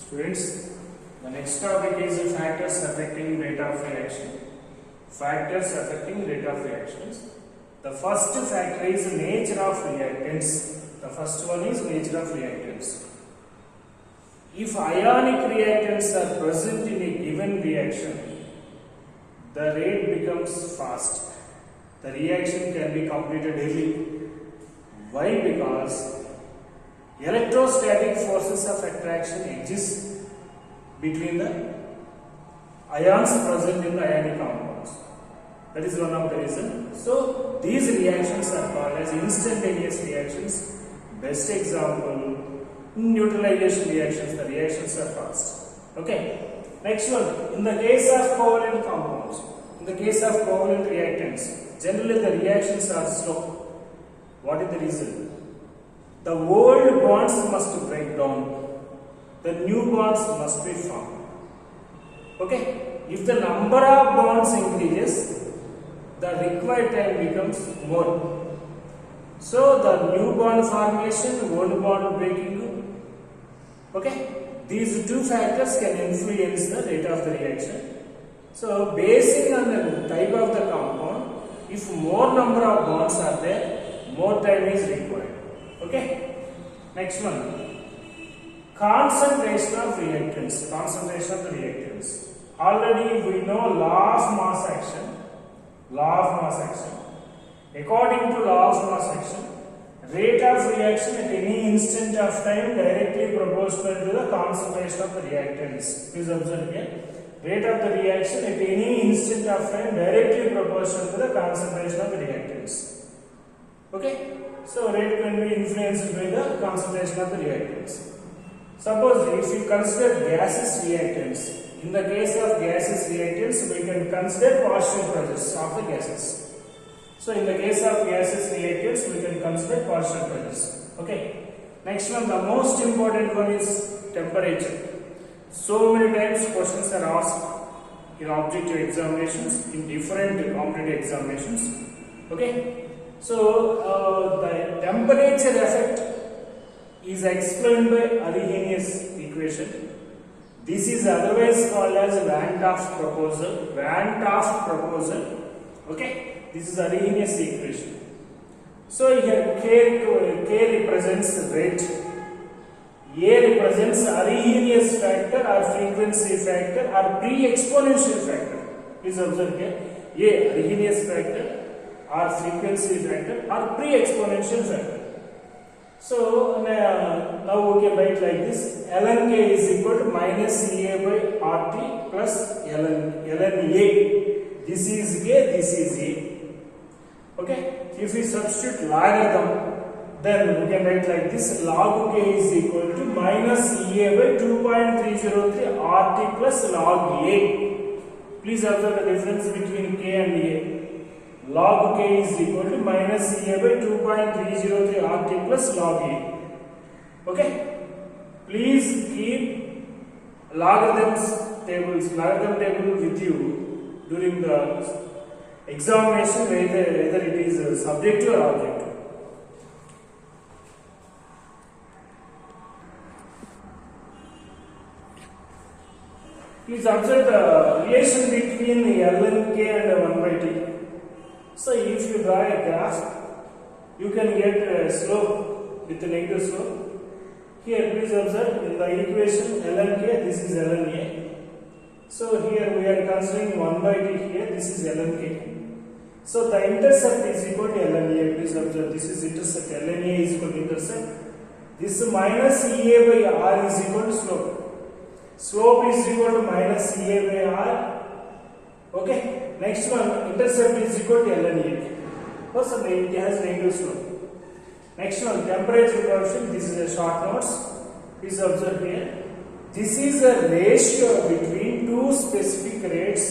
Students, the next topic is factors affecting rate of reaction. Factors affecting rate of reactions. The first factor is nature of reactants. The first one is nature of reactants. If ionic reactants are present in a given reaction, the rate becomes fast. The reaction can be completed early. Why? Because electrostatic forces of attraction exist between the ions present in the ionic compounds. That is one of the reasons. So these reactions are called as instantaneous reactions. Best example, neutralization reactions. The reactions are fast. Okay. Next one, in the case of covalent compounds, in the case of covalent reactants, generally the reactions are slow. What is the reason? The old bonds must break down. The new bonds must be formed. Okay. If the number of bonds increases, the required time becomes more. So the new bond formation, old bond breaking. Okay. These two factors can influence the rate of the reaction. So basing on the type of the compound, if more number of bonds are there, more time is required. Okay. Next one. Concentration of reactants. Concentration of the reactants. Already we know law of mass action. Law of mass action. According to law of mass action, rate of reaction at any instant of time directly proportional to the concentration of the reactants. Please observe here. Rate of the reaction at any instant of time directly proportional to the concentration of the reactants. Okay. So rate can be influenced by the concentration of the reactants. Suppose if you consider gaseous reactants, in the case of gaseous reactants, we can consider partial pressures of the gases. So in the case of gaseous reactants, we can consider partial pressures. Okay. Next one, the most important one is temperature. So many times questions are asked in objective examinations, in different competitive examinations. Okay. So the temperature effect is explained by Arrhenius equation. This is otherwise called as Van 't Hoff proposal. Van 't Hoff proposal. Okay. This is Arrhenius equation. So here K represents rate, A represents Arrhenius factor or frequency factor or pre-exponential factor. Please observe here, A Arrhenius factor or frequency factor or pre-exponential factor. So now we can write like this: ln K is equal to minus Ea by RT plus ln A. This is K, this is A. Okay, if we substitute logarithm, then we can write like this: log K is equal to minus Ea by 2.303 RT plus log A. Please observe the difference between K and A. Log K is equal to minus Ea by 2.303 RT plus log A. Okay, please keep logarithm table with you during the examination, whether it is subjective or objective. Please observe the relation between the ln K and 1 by T. So if you draw a graph, you can get a slope with a negative slope. Here please observe in the equation ln K, this is ln A. So here we are considering 1 by T here, this is ln K. So the intercept is equal to ln A. Please observe, this is intercept. Ln A is equal to intercept. This minus Ea by R is equal to slope. Slope is equal to minus Ea by R. Okay. Next one, intercept is equal to ln A. First, it has negative slope. Next one, temperature coefficient. This is a short notes. Please observe here. This is a ratio between two specific rates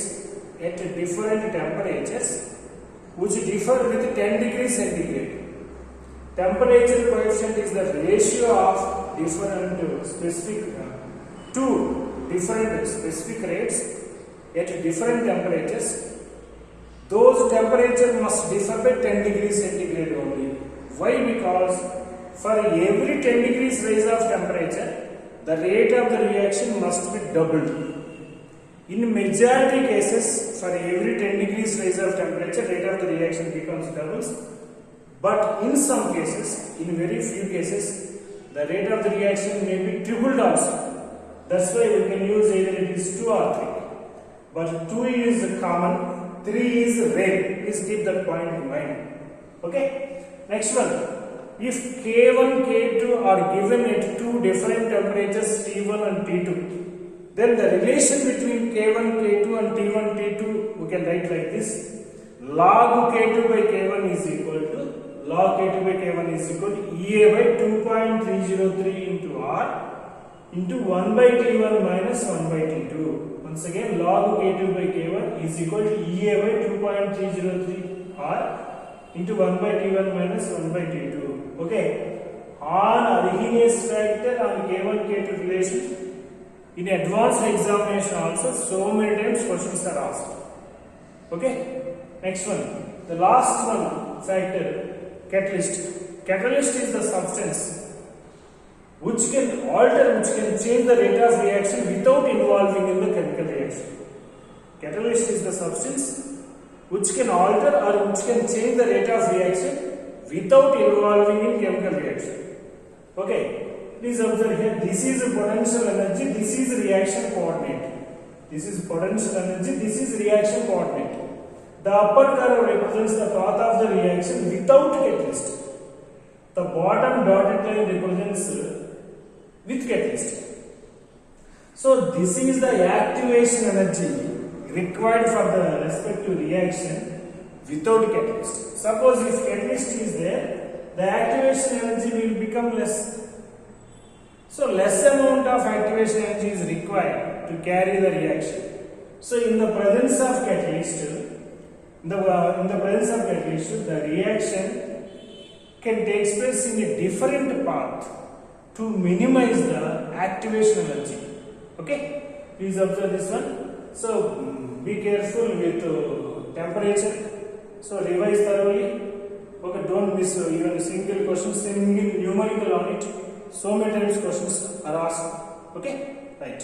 at different temperatures, which differ with 10 degrees centigrade. Temperature coefficient is the ratio of different specific two different specific rates at different temperatures. Those temperatures must differ by 10 degrees centigrade only. Why? Because for every 10 degrees rise of temperature, the rate of the reaction must be doubled. In majority cases, for every 10 degrees rise of temperature, rate of the reaction becomes doubles. But in some cases, in very few cases, the rate of the reaction may be tripled also. That's why we can use either it is 2 or 3. But 2 is common, 3 is rare. Please keep that point in mind. Okay? Next one. If K1, K2 are given at 2 different temperatures T1 and T2, then the relation between K1, K2 and T1, T2 we can write like this. Log K2 by K1 is equal to log K2 by K1 is equal to EA by 2.303 into R into 1 by T1 minus 1 by T2. Once again, log K2 by K1 is equal to EA by 2.303 R into 1 by T1 minus 1 by T2. Okay. On Arrhenius factor on K1, K2 relation, in advanced examination also, so many times questions are asked. Okay. Next one. The last one factor, catalyst. Catalyst is the substance which can alter, which can change the rate of reaction without involving in the chemical reaction. Catalyst is the substance which can alter or which can change the rate of reaction without involving in chemical reaction. Okay. Please observe here, this is potential energy, this is reaction coordinate. This is potential energy, this is reaction coordinate. The upper curve represents the path of the reaction without catalyst. The bottom dotted line represents with catalyst. So this is the activation energy required for the respective reaction without catalyst. Suppose if catalyst is there, the activation energy will become less. So less amount of activation energy is required to carry the reaction. So in the presence of catalyst, the reaction can take place in a different path to minimize the activation energy. Okay, please observe this one. So be careful with temperature. So revise thoroughly. Okay, don't miss even a single question, single numerical on it. So many times questions are asked. Okay, right.